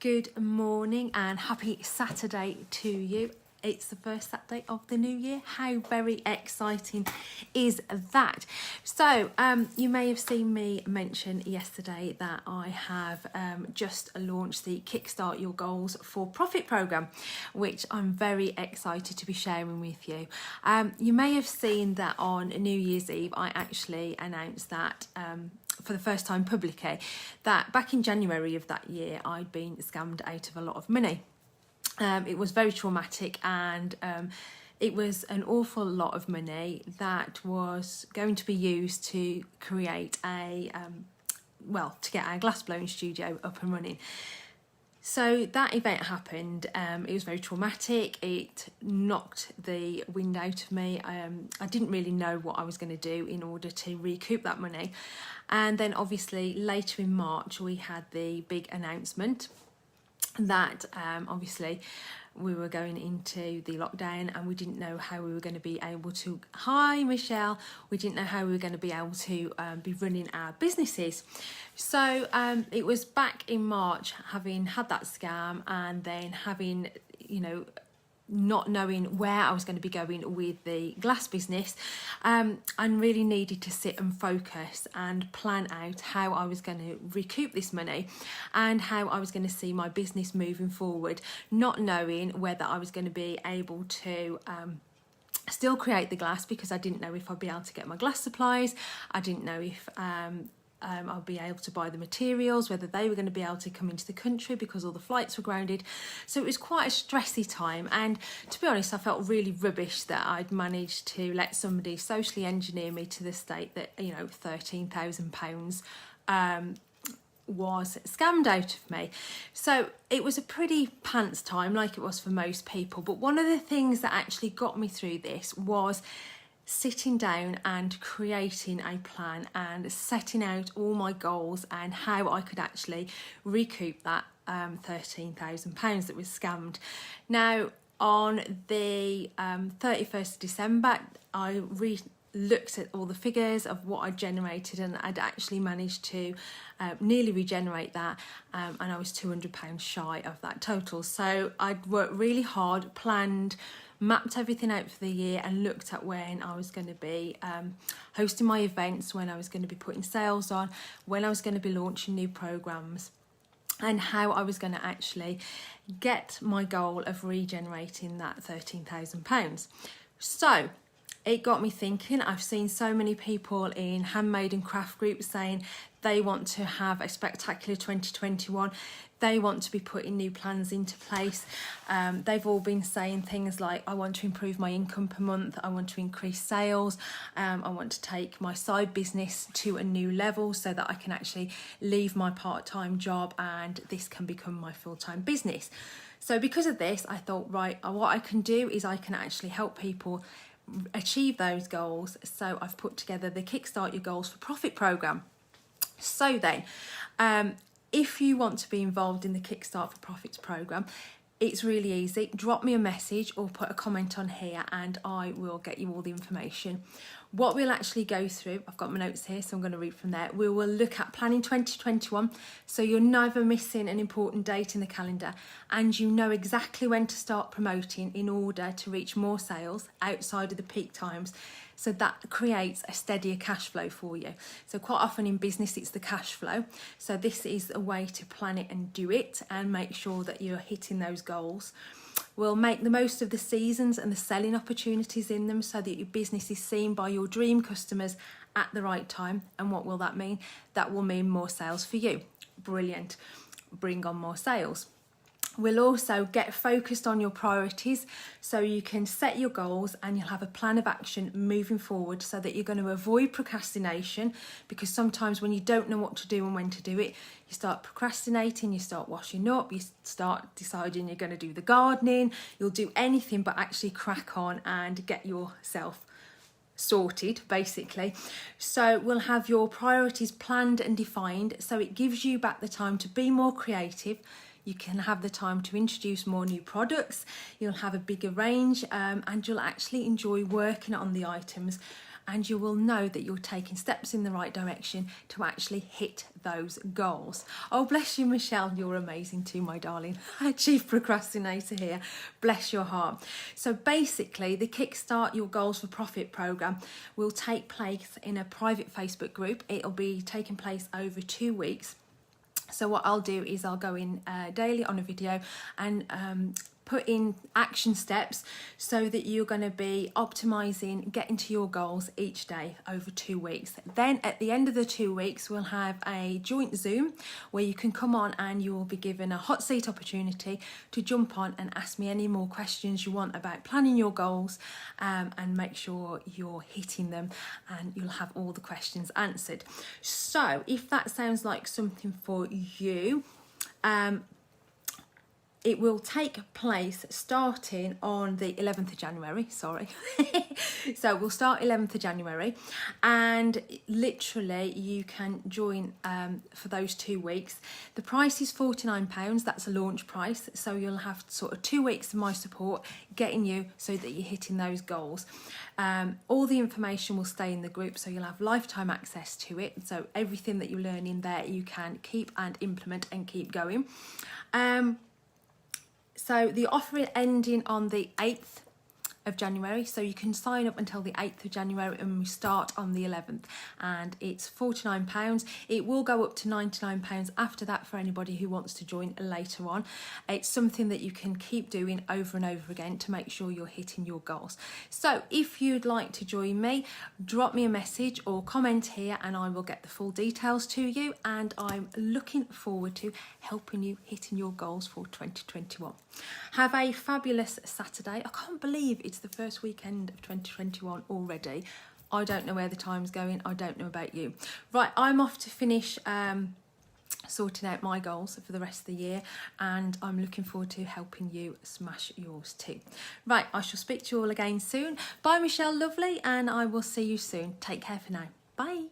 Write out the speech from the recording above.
Good morning and happy Saturday to you. It's the first Saturday of the new year. How very exciting is that? So you may have seen me mention yesterday that I have just launched the Kickstart Your Goals for Profit program, which I'm very excited to be sharing with you. You may have seen that on New Year's Eve, I actually announced that for the first time publicly, that back in January of that year, I'd been scammed out of a lot of money. It was very traumatic, and it was an awful lot of money that was going to be used to create a, to get our glass blowing studio up and running. So that event happened. It was very traumatic. It knocked the wind out of me. I didn't really know what I was going to do in order to recoup that money. And then obviously later in March, we had the big announcement that obviously we were going into the lockdown and we didn't know how we were going to be able to, hi Michelle, we didn't know how we were going to be able to be running our businesses. So it was back in March, having had that scam and then having, not knowing where I was going to be going with the glass business, and really needed to sit and focus and plan out how I was going to recoup this money and how I was going to see my business moving forward, not knowing whether I was going to be able to still create the glass, because I didn't know if I'd be able to get my glass supplies. I didn't know if I'll be able to buy the materials, whether they were going to be able to come into the country because all the flights were grounded. So it was quite a stressy time, and to be honest, I felt really rubbish that I'd managed to let somebody socially engineer me to the state that £13,000 was scammed out of me. So it was a pretty pants time, like it was for most people. But one of the things that actually got me through this was sitting down and creating a plan and setting out all my goals and how I could actually recoup that £13,000 that was scammed. Now, on the 31st of December, I looked at all the figures of what I'd generated, and I'd actually managed to nearly regenerate that, and I was £200 shy of that total. So I'd worked really hard, planned, mapped everything out for the year, and looked at when I was going to be hosting my events, when I was going to be putting sales on, when I was going to be launching new programs, and how I was going to actually get my goal of regenerating that £13,000. So it got me thinking. I've seen so many people in handmade and craft groups saying they want to have a spectacular 2021. They want to be putting new plans into place. They've all been saying things like, I want to improve my income per month. I want to increase sales. I want to take my side business to a new level so that I can actually leave my part-time job and this can become my full-time business. So because of this, I thought, right, what I can do is I can actually help people achieve those goals. So I've put together the Kickstart Your Goals for Profit program. So then, if you want to be involved in the Kickstart for Profits program, it's really easy. Drop me a message or put a comment on here and I will get you all the information. What we'll actually go through, I've got my notes here, so I'm going to read from there. We will look at planning 2021, so you're never missing an important date in the calendar and you know exactly when to start promoting in order to reach more sales outside of the peak times. So that creates a steadier cash flow for you. So quite often in business, it's the cash flow. So this is a way to plan it and do it and make sure that you're hitting those goals. We'll make the most of the seasons and the selling opportunities in them so that your business is seen by your dream customers at the right time. And what will that mean? That will mean more sales for you. Brilliant. Bring on more sales. We'll also get focused on your priorities so you can set your goals and you'll have a plan of action moving forward so that you're going to avoid procrastination, because sometimes when you don't know what to do and when to do it, you start procrastinating, you start washing up, you start deciding you're going to do the gardening, you'll do anything but actually crack on and get yourself sorted, basically. So we'll have your priorities planned and defined so it gives you back the time to be more creative. You can have the time to introduce more new products, you'll have a bigger range, and you'll actually enjoy working on the items and you will know that you're taking steps in the right direction to actually hit those goals. Oh, bless you, Michelle. You're amazing too, my darling. Chief procrastinator here. Bless your heart. So basically, the Kickstart Your Goals for Profit program will take place in a private Facebook group. It'll be taking place over 2 weeks. So what I'll do is I'll go in daily on a video and put in action steps so that you're going to be optimizing getting to your goals each day over 2 weeks. Then at the end of the 2 weeks, we'll have a joint Zoom where you can come on and you will be given a hot seat opportunity to jump on and ask me any more questions you want about planning your goals, and make sure you're hitting them, and you'll have all the questions answered. So if that sounds like something for you, it will take place starting on the 11th of January, sorry. So we'll start 11th of January, and literally you can join for those 2 weeks. The price is £49, that's a launch price. So you'll have sort of 2 weeks of my support getting you so that you're hitting those goals. All the information will stay in the group, so you'll have lifetime access to it. So everything that you learn in there, you can keep and implement and keep going. So the offer is ending on the 8th of January, so you can sign up until the 8th of January, and we start on the 11th, and it's £49. It will go up to £99 after that for anybody who wants to join later on. It's something that you can keep doing over and over again to make sure you're hitting your goals. So if you'd like to join me, drop me a message or comment here and I will get the full details to you, and I'm looking forward to helping you hitting your goals for 2021. Have a fabulous Saturday. I can't believe it's the first weekend of 2021 already. I don't know where the time's going. I don't know about you. Right, I'm off to finish sorting out my goals for the rest of the year, and I'm looking forward to helping you smash yours too. Right, I shall speak to you all again soon. Bye, Michelle, lovely, and I will see you soon. Take care for now. Bye.